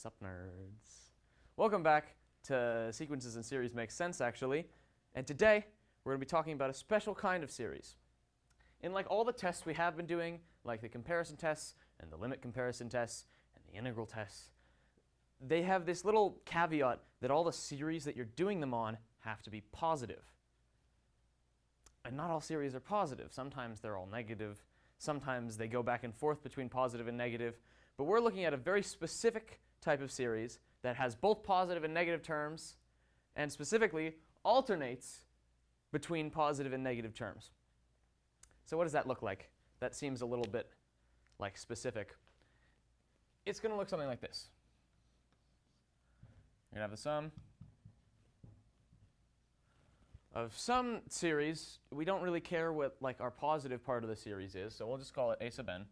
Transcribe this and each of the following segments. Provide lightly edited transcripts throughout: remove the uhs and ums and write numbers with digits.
Sup, nerds? Welcome back to Sequences and Series Make Sense, actually. And today, we're going to be talking about a special kind of series. In like all the tests we have been doing, like the comparison tests and the limit comparison tests and the integral tests, they have this little caveat that all the series that you're doing them on have to be positive. And not all series are positive. Sometimes they're all negative. Sometimes they go back and forth between positive and negative. But we're looking at a very specific type of series that has both positive and negative terms, and specifically alternates between positive and negative terms. So what does that look like? That seems a little bit like specific. It's going to look something like this. You're going to have the sum of some series. We don't really care what like our positive part of the series is, so we'll just call it a sub n.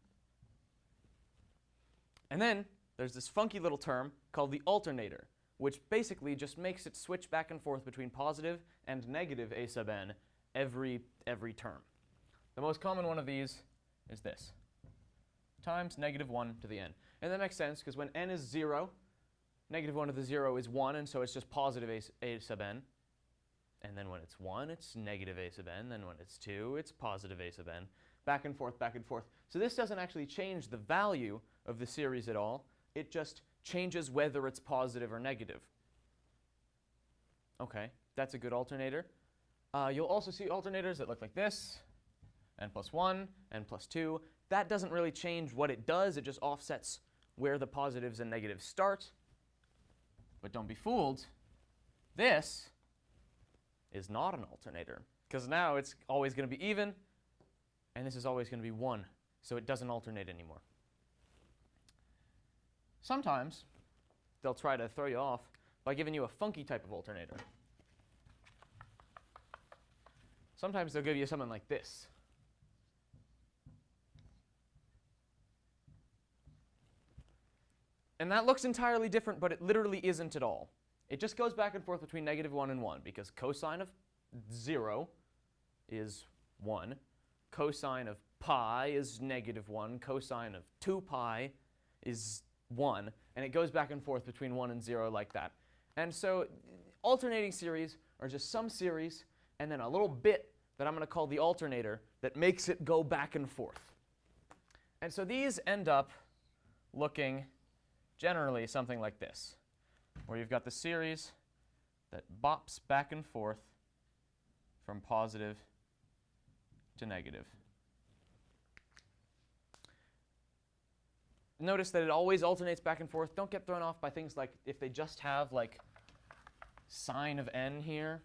And then there's this funky little term called the alternator, which basically just makes it switch back and forth between positive and negative a sub n every term. The most common one of these is this, times -1 to the n. And that makes sense because when n is 0, -1 to the 0 is 1, and so it's just positive a sub n. And then when it's 1, it's negative a sub n. Then when it's 2, it's positive a sub n. Back and forth, back and forth. So this doesn't actually change the value of the series at all. It just changes whether it's positive or negative. OK, that's a good alternator. You'll also see alternators that look like this, n plus 1, n plus 2. That doesn't really change what it does. It just offsets where the positives and negatives start. But don't be fooled. This is not an alternator, because now it's always going to be even, and this is always going to be 1, so it doesn't alternate anymore. Sometimes they'll try to throw you off by giving you a funky type of alternator. Sometimes they'll give you something like this. And that looks entirely different, but it literally isn't at all. It just goes back and forth between -1 and 1, because cosine of 0 is 1. Cosine of pi is -1. Cosine of 2 pi is 1. And it goes back and forth between 1 and 0 like that. And so alternating series are just some series and then a little bit that I'm going to call the alternator that makes it go back and forth. And so these end up looking generally something like this, where you've got the series that bops back and forth from positive to negative. Notice that it always alternates back and forth. Don't get thrown off by things like if they just have like sine of n here.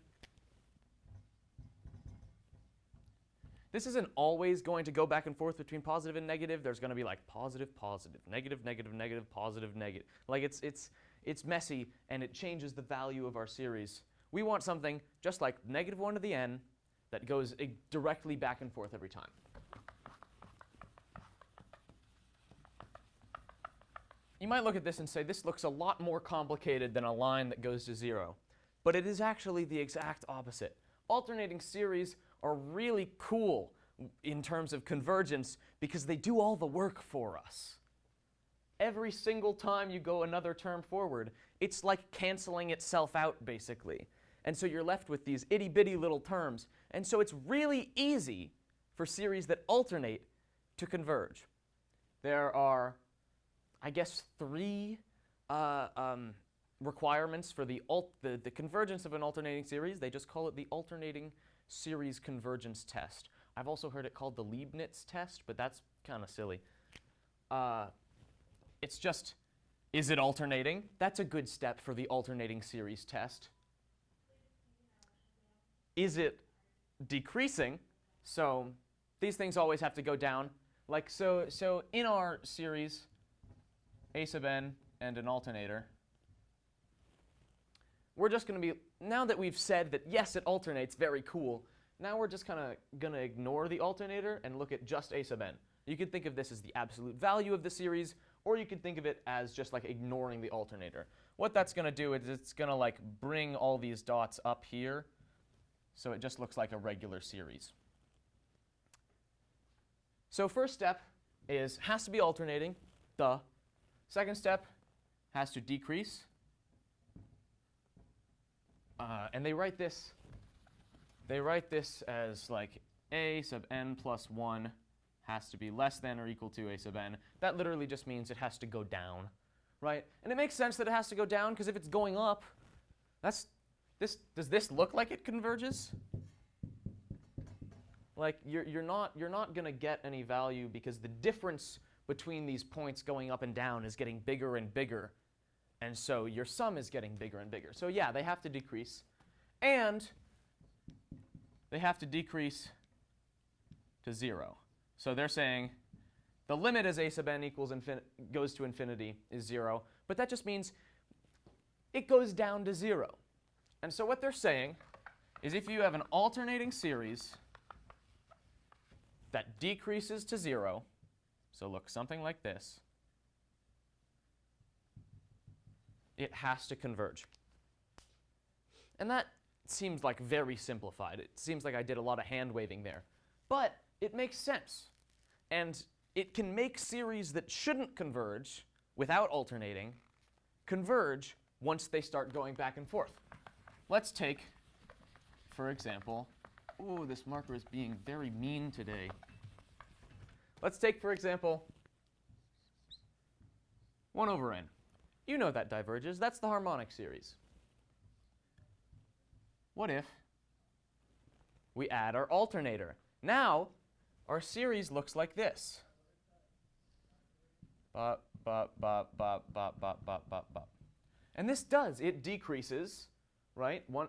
This isn't always going to go back and forth between positive and negative. There's going to be like positive, positive, negative, negative, negative, positive, negative. Like it's messy, and it changes the value of our series. We want something just like -1 to the n that goes directly back and forth every time. You might look at this and say, this looks a lot more complicated than a line that goes to 0. But it is actually the exact opposite. Alternating series are really cool in terms of convergence because they do all the work for us. Every single time you go another term forward, it's like canceling itself out, basically. And so you're left with these itty-bitty little terms. And so it's really easy for series that alternate to converge. There are, I guess, 3 requirements for the convergence of an alternating series. They just call it the alternating series convergence test. I've also heard it called the Leibniz test, but that's kind of silly. It's just, is it alternating? That's a good step for the alternating series test. Is it decreasing? So these things always have to go down. Like so in our series, a sub n and an alternator, we're just going to be, now that we've said that yes, it alternates, very cool, now we're just kind of going to ignore the alternator and look at just a sub n. You could think of this as the absolute value of the series, or you could think of it as just like ignoring the alternator. What that's going to do is it's going to like bring all these dots up here, so it just looks like a regular series. So first step has to be alternating, duh. Second step has to decrease. And they write this as like a sub n plus 1 has to be less than or equal to a sub n. That literally just means it has to go down, right? And it makes sense that it has to go down, because if it's going up, does this look like it converges? Like you're not going to get any value, because the difference between these points going up and down is getting bigger and bigger. And so your sum is getting bigger and bigger. So yeah, they have to decrease. And they have to decrease to 0. So they're saying the limit as a sub n equals goes to infinity is 0. But that just means it goes down to 0. And so what they're saying is, if you have an alternating series that decreases to 0, so look, something like this, it has to converge. And that seems like very simplified. It seems like I did a lot of hand waving there. But it makes sense. And it can make series that shouldn't converge without alternating converge once they start going back and forth. Let's take, for example, ooh, this marker is being very mean today. Let's take, for example, 1 over n. You know that diverges. That's the harmonic series. What if we add our alternator? Now, our series looks like this. Bop, bop, bop, bop, bop, bop, bop, bop, bop. And this does. It decreases, right? 1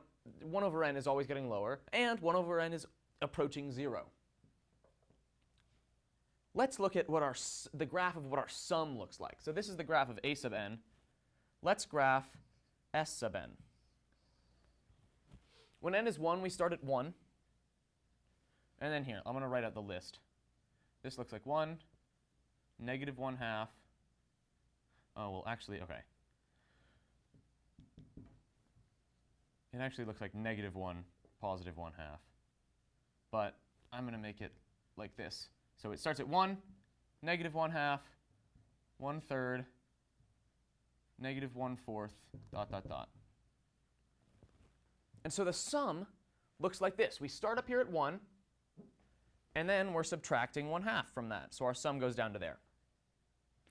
over n is always getting lower, and 1 over n is approaching 0. Let's look at what the graph of what our sum looks like. So this is the graph of a sub n. Let's graph s sub n. When n is 1, we start at 1. And then here, I'm going to write out the list. This looks like 1, negative 1/2. Oh, well, actually, OK. It actually looks like negative 1, positive 1/2. But I'm going to make it like this. So it starts at 1, negative 1/2, 1/3, negative 1/4, dot, dot, dot. And so the sum looks like this. We start up here at 1, and then we're subtracting 1/2 from that. So our sum goes down to there.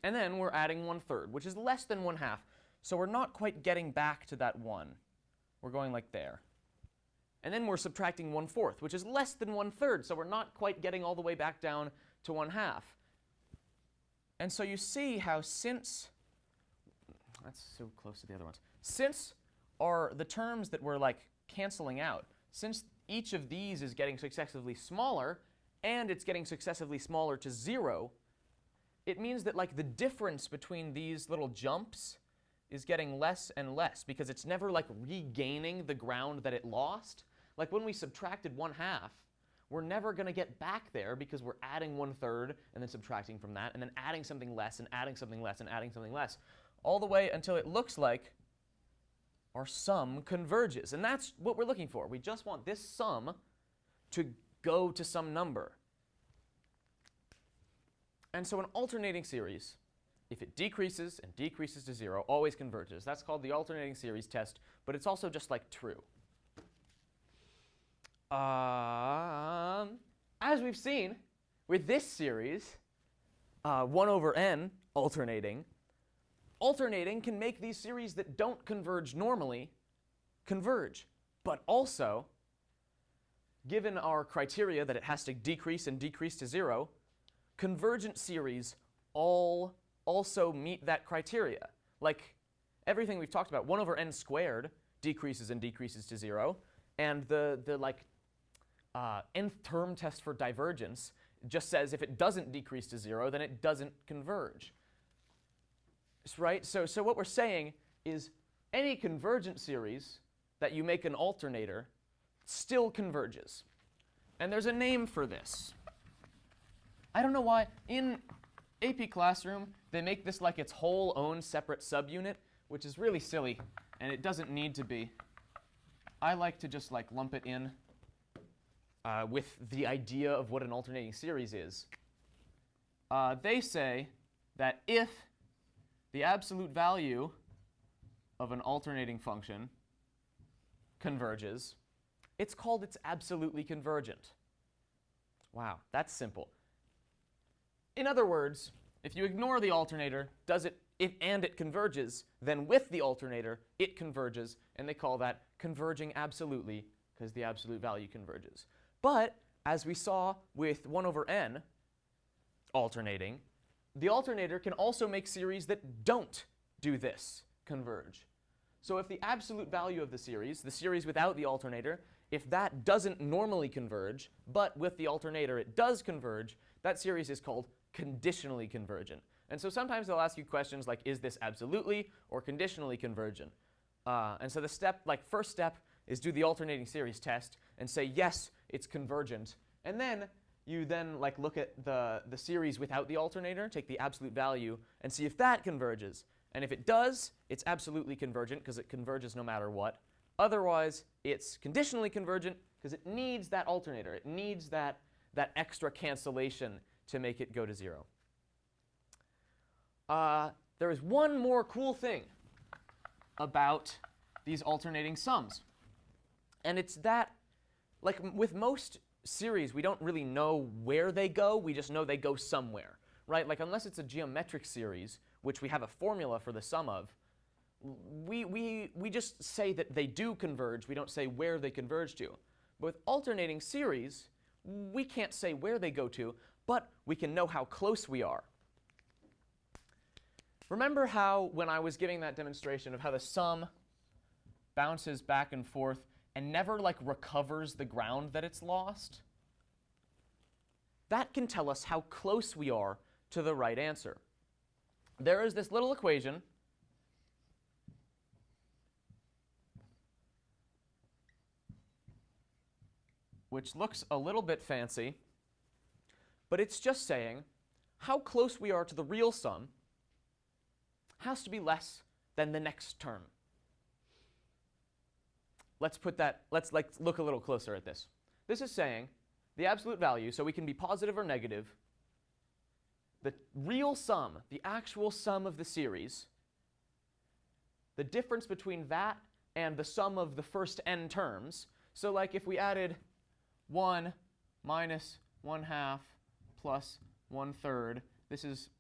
And then we're adding 1/3, which is less than 1/2. So we're not quite getting back to that 1. We're going like there. And then we're subtracting 1/4, which is less than 1/3. So we're not quite getting all the way back down to 1/2. And so you see how since, that's so close to the other ones. Since the terms that we're like canceling out, since each of these is getting successively smaller, and it's getting successively smaller to 0, it means that like the difference between these little jumps is getting less and less, because it's never like regaining the ground that it lost. Like when we subtracted 1/2, we're never going to get back there, because we're adding 1/3 and then subtracting from that, and then adding something less and adding something less and adding something less, all the way until it looks like our sum converges. And that's what we're looking for. We just want this sum to go to some number. And so an alternating series, if it decreases and decreases to 0, always converges. That's called the alternating series test, but it's also just like true. As we've seen with this series, 1 over n alternating can make these series that don't converge normally converge. But also, given our criteria that it has to decrease and decrease to 0, convergent series all also meet that criteria. Like everything we've talked about, 1 over n squared decreases and decreases to 0, and the nth term test for divergence just says if it doesn't decrease to 0, then it doesn't converge. Right? So what we're saying is any convergent series that you make an alternator still converges. And there's a name for this. I don't know why. In AP Classroom, they make this like its whole own separate subunit, which is really silly, and it doesn't need to be. I like to just like lump it in with the idea of what an alternating series is. They say that if the absolute value of an alternating function converges, it's called it's absolutely convergent. Wow, that's simple. In other words, if you ignore the alternator, and it converges, then with the alternator, it converges, and they call that converging absolutely, because the absolute value converges. But as we saw with 1 over n alternating, the alternator can also make series that don't do this, converge. So if the absolute value of the series without the alternator, if that doesn't normally converge, but with the alternator it does converge, that series is called conditionally convergent. And so sometimes they'll ask you questions like, is this absolutely or conditionally convergent? And so the first step is do the alternating series test and say, yes, it's convergent. And then you look at the series without the alternator, take the absolute value, and see if that converges. And if it does, it's absolutely convergent because it converges no matter what. Otherwise, it's conditionally convergent because it needs that alternator. It needs that extra cancellation to make it go to 0. There is one more cool thing about these alternating sums. And it's that, like with most series, we don't really know where they go. We just know they go somewhere, right? Like unless it's a geometric series, which we have a formula for the sum of, we just say that they do converge. We don't say where they converge to. But with alternating series, we can't say where they go to, but we can know how close we are. Remember how when I was giving that demonstration of how the sum bounces back and forth and never recovers the ground that it's lost? That can tell us how close we are to the right answer. There is this little equation which looks a little bit fancy, but it's just saying how close we are to the real sum has to be less than the next term. Let's look a little closer at this. This is saying the absolute value, so we can be positive or negative, the real sum, the actual sum of the series, the difference between that and the sum of the first n terms. So like if we added 1 minus 1/2 plus 1/3, this is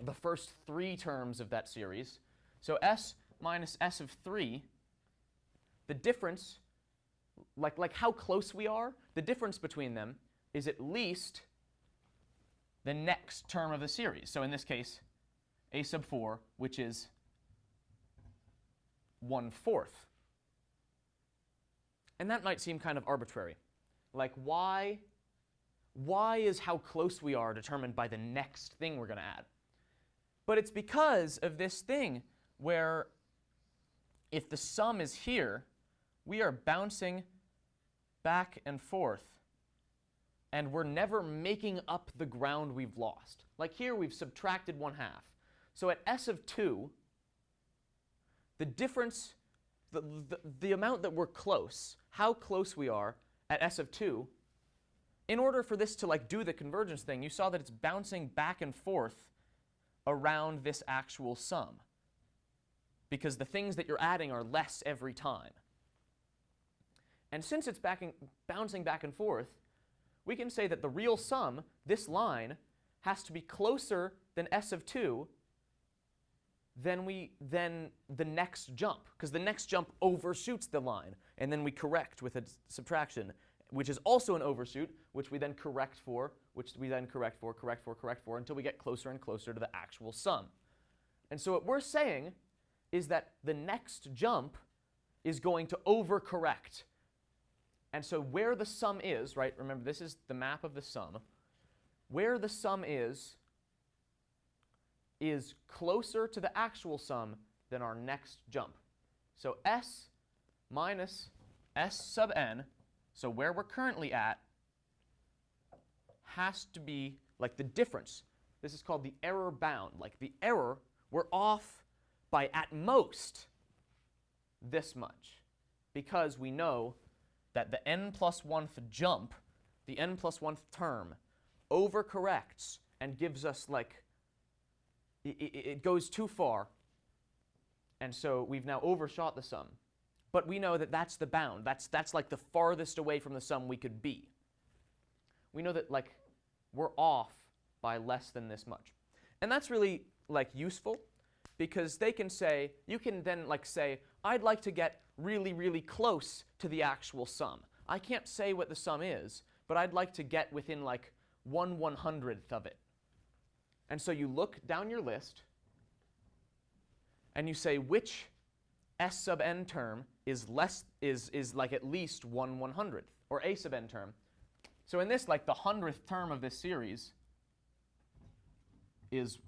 the first 3 terms of that series. So s minus s of 3, the difference, like how close we are, the difference between them is at least the next term of the series. So in this case, a sub 4, which is 1/4. And that might seem kind of arbitrary. Like why is how close we are determined by the next thing we're going to add? But it's because of this thing where if the sum is here, we are bouncing back and forth, and we're never making up the ground we've lost. Like here, we've subtracted 1/2. So at s of 2, the difference, the amount that we're close, how close we are at s of 2, in order for this to do the convergence thing, you saw that it's bouncing back and forth around this actual sum, because the things that you're adding are less every time. And since it's bouncing back and forth, we can say that the real sum, this line, has to be closer than s of 2 than the next jump, because the next jump overshoots the line, and then we correct with a subtraction, which is also an overshoot, which we then correct for, until we get closer and closer to the actual sum. And so what we're saying is that the next jump is going to overcorrect. And so where the sum is, right, remember this is the map of the sum, where the sum is closer to the actual sum than our next jump. So s minus s sub n, so where we're currently at, has to be like the difference. This is called the error bound. Like the error, we're off by at most this much, because we know that the n+1th jump, the n+1th term, overcorrects and gives us it goes too far And so we've now overshot the sum. But we know that that's the bound. That's like the farthest away from the sum we could be. We know that like we're off by less than this much. And that's really like useful because they can say, you can then like say, I'd like to get really, really close to the actual sum. I can't say what the sum is, but I'd like to get within like 1/100th of it. And so you look down your list and you say which s sub n term is like at least 1/100th, or a sub n term. So in this, like the 100th term of this series is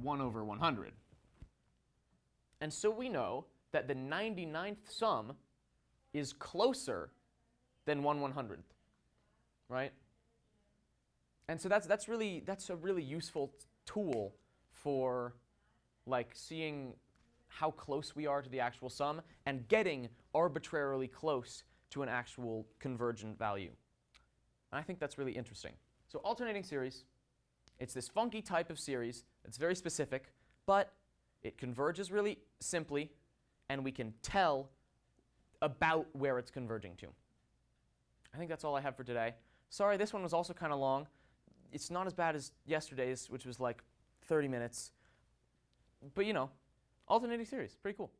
1/100. And so we know that the 99th sum is closer than 1/100th, right? And so that's a really useful tool for like seeing how close we are to the actual sum and getting arbitrarily close to an actual convergent value. And I think that's really interesting. So alternating series, it's this funky type of series that's very specific, but it converges really simply, and we can tell about where it's converging to. I think that's all I have for today. Sorry, this one was also kind of long. It's not as bad as yesterday's, which was like 30 minutes. But you know, alternating series, pretty cool.